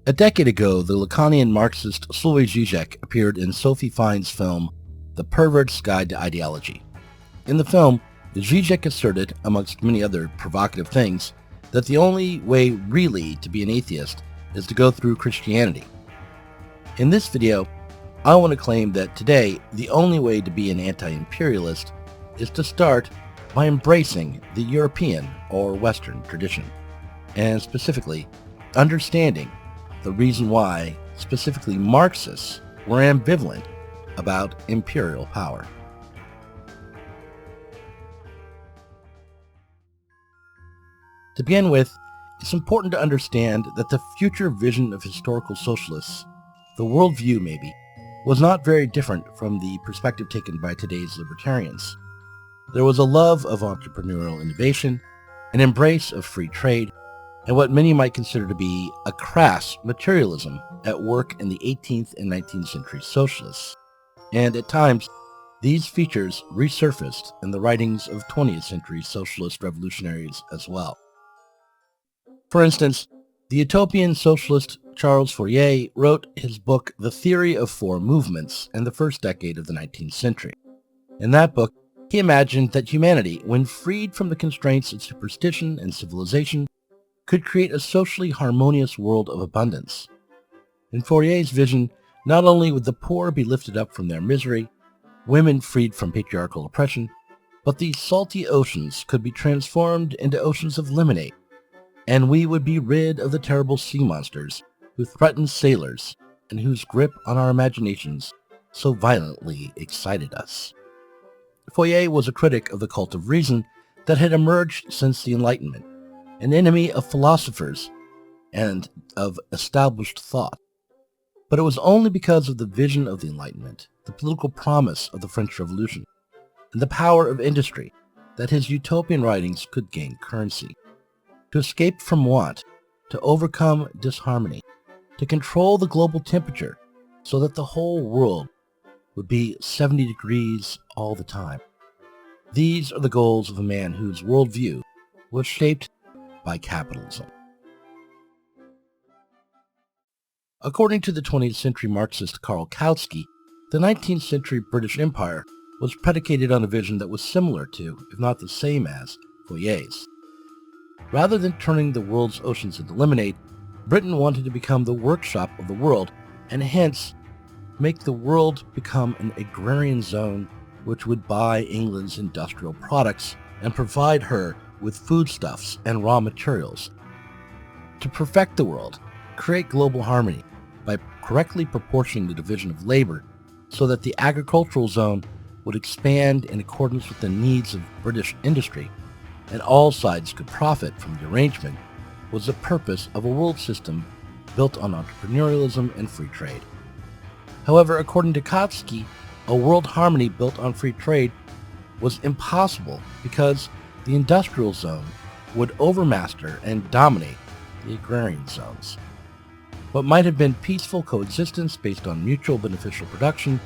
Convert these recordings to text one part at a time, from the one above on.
A decade ago, the Lacanian Marxist Slavoj Žižek appeared in Sophie Fine's film The Pervert's Guide to Ideology. In the film, Žižek asserted, amongst many other provocative things, that the only way really to be an atheist is to go through Christianity. In this video, I want to claim that today, the only way to be an anti-imperialist is to start by embracing the European or Western tradition, and specifically, understanding the reason why, specifically Marxists, were ambivalent about imperial power. To begin with, it's important to understand that the future vision of historical socialists, the worldview maybe, was not very different from the perspective taken by today's libertarians. There was a love of entrepreneurial innovation, an embrace of free trade, and what many might consider to be a crass materialism at work in the 18th and 19th century socialists. And at times, these features resurfaced in the writings of 20th century socialist revolutionaries as well. For instance, the utopian socialist Charles Fourier wrote his book The Theory of Four Movements in the first decade of the 19th century. In that book, he imagined that humanity, when freed from the constraints of superstition and civilization, could create a socially harmonious world of abundance. In Fourier's vision, not only would the poor be lifted up from their misery, women freed from patriarchal oppression, but these salty oceans could be transformed into oceans of lemonade, and we would be rid of the terrible sea monsters who threatened sailors and whose grip on our imaginations so violently excited us. Fourier was a critic of the cult of reason that had emerged since the Enlightenment, an enemy of philosophers and of established thought. But it was only because of the vision of the Enlightenment, the political promise of the French Revolution, and the power of industry that his utopian writings could gain currency. To escape from want, to overcome disharmony, to control the global temperature so that the whole world would be 70 degrees all the time. These are the goals of a man whose worldview was shaped by capitalism. According to the 20th century Marxist Karl Kautsky, the 19th century British Empire was predicated on a vision that was similar to, if not the same as, Fourier's. Rather than turning the world's oceans into lemonade, Britain wanted to become the workshop of the world, and hence make the world become an agrarian zone which would buy England's industrial products and provide her with foodstuffs and raw materials. To perfect the world, create global harmony by correctly proportioning the division of labor so that the agricultural zone would expand in accordance with the needs of British industry, and all sides could profit from the arrangement, was the purpose of a world system built on entrepreneurialism and free trade. However, according to Kautsky, a world harmony built on free trade was impossible because the industrial zone would overmaster and dominate the agrarian zones. What might have been peaceful coexistence based on mutual beneficial production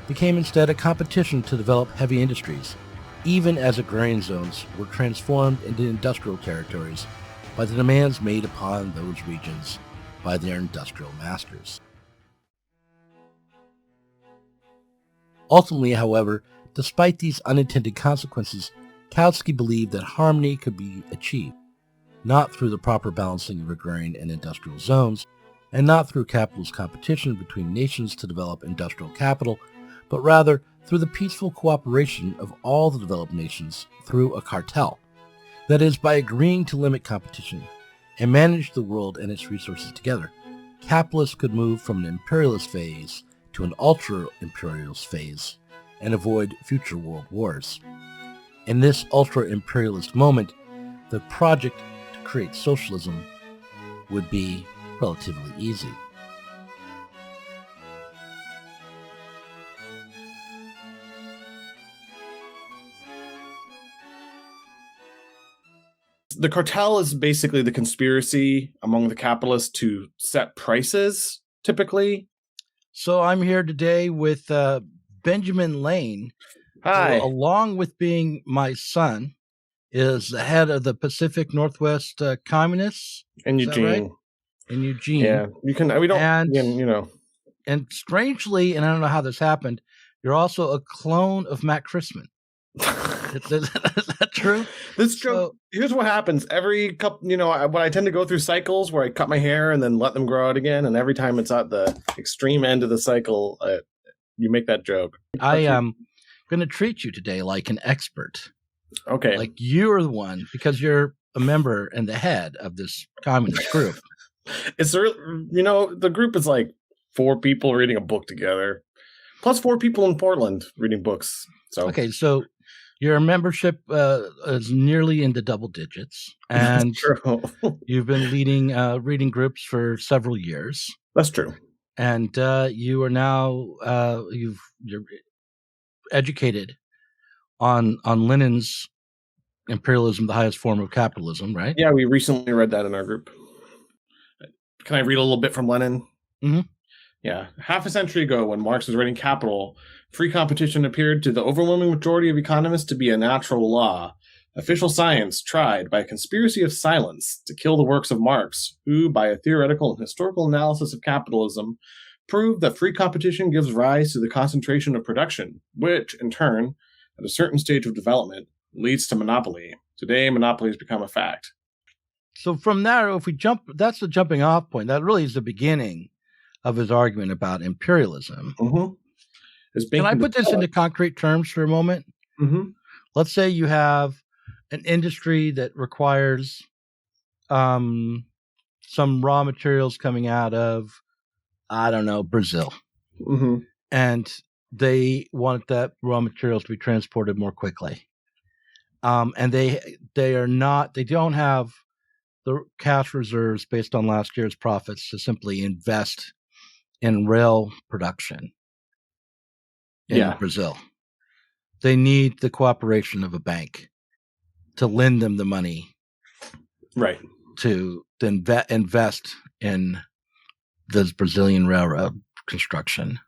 became instead a competition to develop heavy industries, even as agrarian zones were transformed into industrial territories by the demands made upon those regions by their industrial masters. Ultimately, however, despite these unintended consequences, Kautsky believed that harmony could be achieved, not through the proper balancing of agrarian and industrial zones, and not through capitalist competition between nations to develop industrial capital, but rather through the peaceful cooperation of all the developed nations through a cartel. That is, by agreeing to limit competition and manage the world and its resources together, capitalists could move from an imperialist phase to an ultra-imperialist phase and avoid future world wars. In this ultra-imperialist moment, the project to create socialism would be relatively easy. The cartel is basically the conspiracy among the capitalists to set prices, typically. So I'm here today with Benjamin Lain, Hi. who, along with being my son, is the head of the Pacific Northwest Communists. And Is that Eugene. right? in Eugene. Yeah, we don't, and, And strangely, and I don't know how this happened, you're also a clone of Matt Christman. Is that true? That's true. So, here's what happens. Every couple, when I tend to go through cycles where I cut my hair and then let them grow out again, and every time it's at the extreme end of the cycle, you make that joke. I am going to treat you today like an expert. Okay. Like you're the one, because you're a member and the head of this communist group. It's the group is like 4 people reading a book together, plus 4 people in Portland reading books. So okay, so your membership is nearly into double digits, and you've been leading reading groups for several years. That's true. And you are now you're educated on Lenin's Imperialism, the highest form of capitalism, right? Yeah, we recently read that in our group. Can I read a little bit from Lenin? Mm-hmm. Yeah. Half a century ago, when Marx was writing Capital, free competition appeared to the overwhelming majority of economists to be a natural law. Official science tried, by a conspiracy of silence, to kill the works of Marx, who, by a theoretical and historical analysis of capitalism, proved that free competition gives rise to the concentration of production, which, in turn, at a certain stage of development, leads to monopoly. Today, monopoly has become a fact. So from there, if we jump, that's the jumping off point. That really is the beginning of his argument about imperialism. Mm-hmm. Can I put this into concrete terms for a moment? Mm-hmm. Let's say you have an industry that requires some raw materials coming out of, I don't know, Brazil. Mm-hmm. And they want that raw materials to be transported more quickly. And they don't have the cash reserves based on last year's profits to simply invest in rail production in Brazil. They need the cooperation of a bank to lend them the money, right, to invest in this Brazilian railroad construction,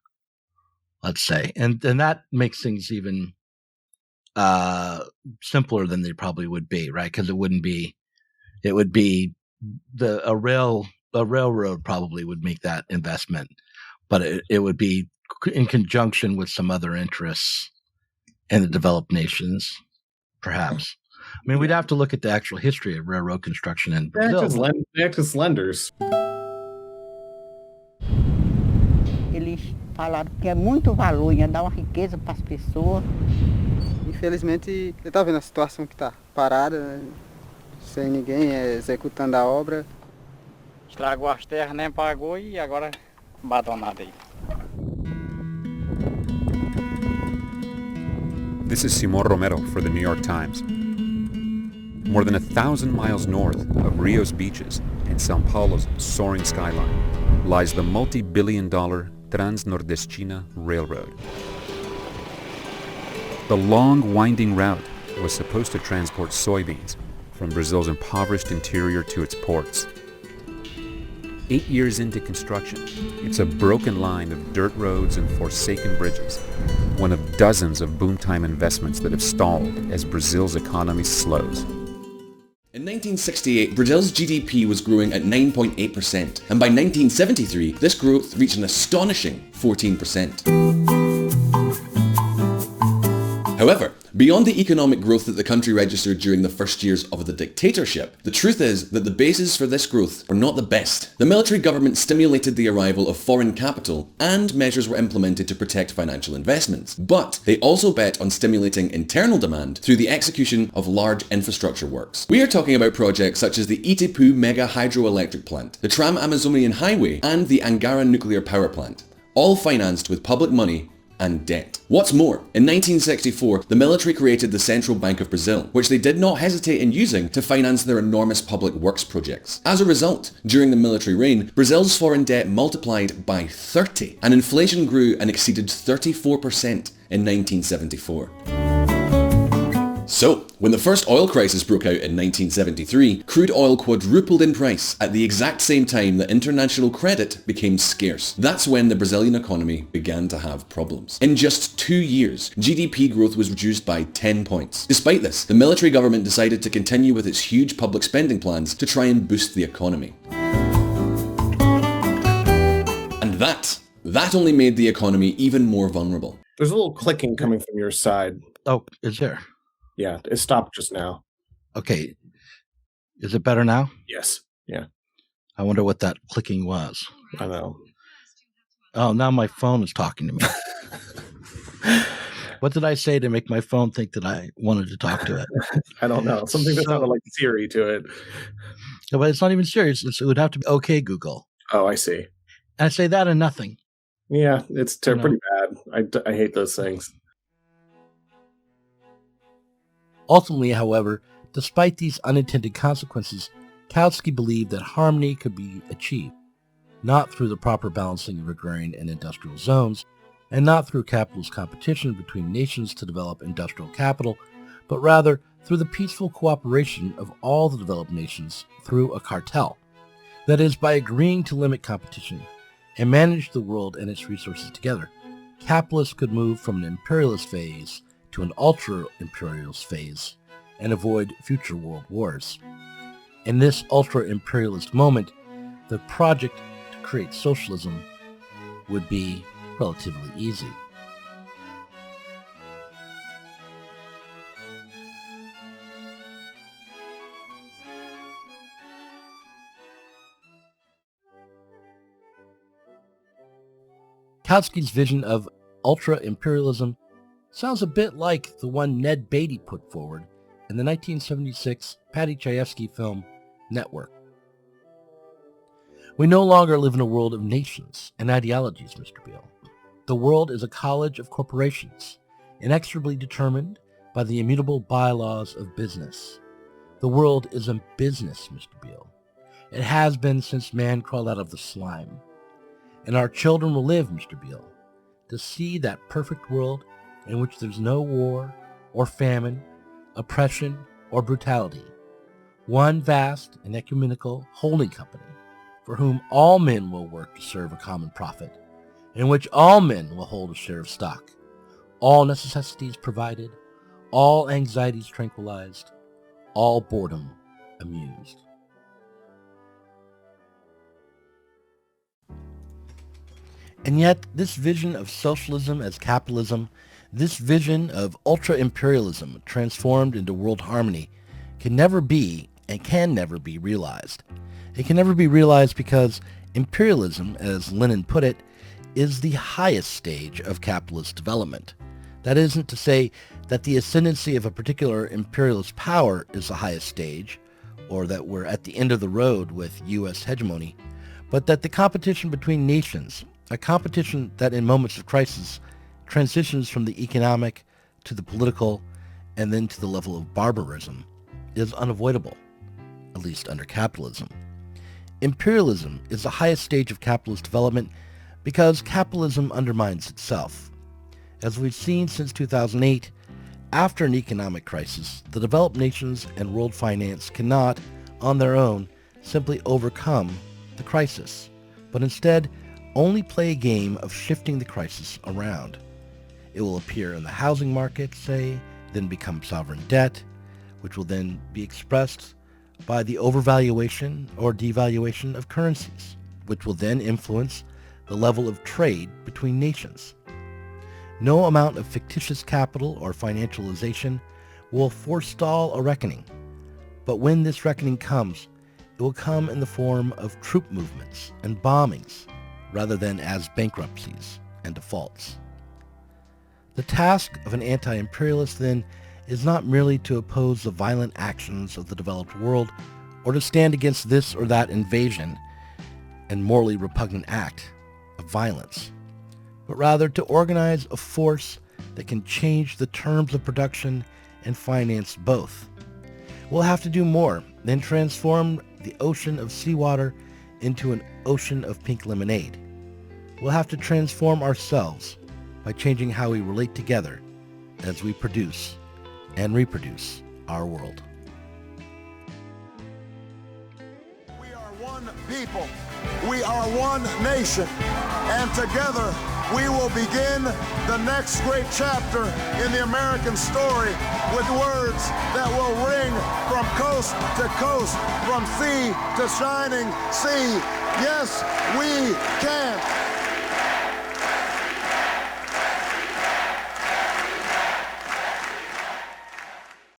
let's say. And that makes things even simpler than they probably would be, right? Because it would be a railroad probably would make that investment, but it would be in conjunction with some other interests in the developed nations, perhaps. I mean, we'd have to look at the actual history of railroad construction in Brazil. They act as lenders. Eles falaram que é muito valor, ia dar uma riqueza para as pessoas. Infelizmente, você está vendo a situação que está parada, né? Sem ninguém executando a obra. Estragou as terras, nem pagou e agora abandonado aí. This is Simon Romero for the New York Times. More than 1,000 miles north of Rio's beaches and São Paulo's soaring skyline lies the multi-billion-dollar Transnordestina Railroad. The long, winding route was supposed to transport soybeans from Brazil's impoverished interior to its ports. 8 years into construction, it's a broken line of dirt roads and forsaken bridges, one of dozens of boom-time investments that have stalled as Brazil's economy slows. In 1968, Brazil's GDP was growing at 9.8%, and by 1973, this growth reached an astonishing 14%. However, beyond the economic growth that the country registered during the first years of the dictatorship, the truth is that the bases for this growth were not the best. The military government stimulated the arrival of foreign capital, and measures were implemented to protect financial investments. But they also bet on stimulating internal demand through the execution of large infrastructure works. We are talking about projects such as the Itaipu Mega Hydroelectric Plant, the Trans-Amazonian Highway, and the Angara Nuclear Power Plant, all financed with public money and debt. What's more, in 1964, the military created the Central Bank of Brazil, which they did not hesitate in using to finance their enormous public works projects. As a result, during the military reign, Brazil's foreign debt multiplied by 30, and inflation grew and exceeded 34% in 1974. So, when the first oil crisis broke out in 1973, crude oil quadrupled in price at the exact same time that international credit became scarce. That's when the Brazilian economy began to have problems. In just 2 years, GDP growth was reduced by 10 points. Despite this, the military government decided to continue with its huge public spending plans to try and boost the economy. And that only made the economy even more vulnerable. There's a little clicking coming from your side. Oh, is there? Yeah, it stopped just now. Okay. Is it better now? Yes. Yeah. I wonder what that clicking was. I know. Oh, now my phone is talking to me. What did I say to make my phone think that I wanted to talk to it? I don't know. Something that sounded like Siri to it. No, but it's not even serious. It would have to be okay, Google. Oh, I see. And I say that and nothing. Yeah, it's pretty bad. I hate those things. Ultimately, however, despite these unintended consequences, Kautsky believed that harmony could be achieved, not through the proper balancing of agrarian and industrial zones, and not through capitalist competition between nations to develop industrial capital, but rather through the peaceful cooperation of all the developed nations through a cartel. That is, by agreeing to limit competition and manage the world and its resources together, capitalists could move from an imperialist phase to an ultra-imperialist phase and avoid future world wars. In this ultra-imperialist moment, the project to create socialism would be relatively easy. Kautsky's vision of ultra-imperialism sounds a bit like the one Ned Beatty put forward in the 1976 Paddy Chayefsky film Network. We no longer live in a world of nations and ideologies, Mr. Beale. The world is a college of corporations, inexorably determined by the immutable bylaws of business. The world is a business, Mr. Beale. It has been since man crawled out of the slime. And our children will live, Mr. Beale, to see that perfect world in which there's no war or famine, oppression or brutality. One vast and ecumenical holding company for whom all men will work to serve a common profit, in which all men will hold a share of stock, all necessities provided, all anxieties tranquilized, all boredom amused. And yet, this vision of socialism as capitalism, this vision of ultra-imperialism transformed into world harmony, can never be and can never be realized. It can never be realized because imperialism, as Lenin put it, is the highest stage of capitalist development. That isn't to say that the ascendancy of a particular imperialist power is the highest stage, or that we're at the end of the road with U.S. hegemony, but that the competition between nations, a competition that in moments of crisis transitions from the economic to the political and then to the level of barbarism, is unavoidable, at least under capitalism. Imperialism is the highest stage of capitalist development because capitalism undermines itself. As we've seen since 2008, after an economic crisis, the developed nations and world finance cannot, on their own, simply overcome the crisis, but instead only play a game of shifting the crisis around. It will appear in the housing market, say, then become sovereign debt, which will then be expressed by the overvaluation or devaluation of currencies, which will then influence the level of trade between nations. No amount of fictitious capital or financialization will forestall a reckoning, but when this reckoning comes, it will come in the form of troop movements and bombings, rather than as bankruptcies and defaults. The task of an anti-imperialist, then, is not merely to oppose the violent actions of the developed world or to stand against this or that invasion and morally repugnant act of violence, but rather to organize a force that can change the terms of production and finance both. We'll have to do more than transform the ocean of seawater into an ocean of pink lemonade. We'll have to transform ourselves by changing how we relate together as we produce and reproduce our world. We are one people. We are one nation. And together we will begin the next great chapter in the American story with words that will ring from coast to coast, from sea to shining sea. Yes, we can.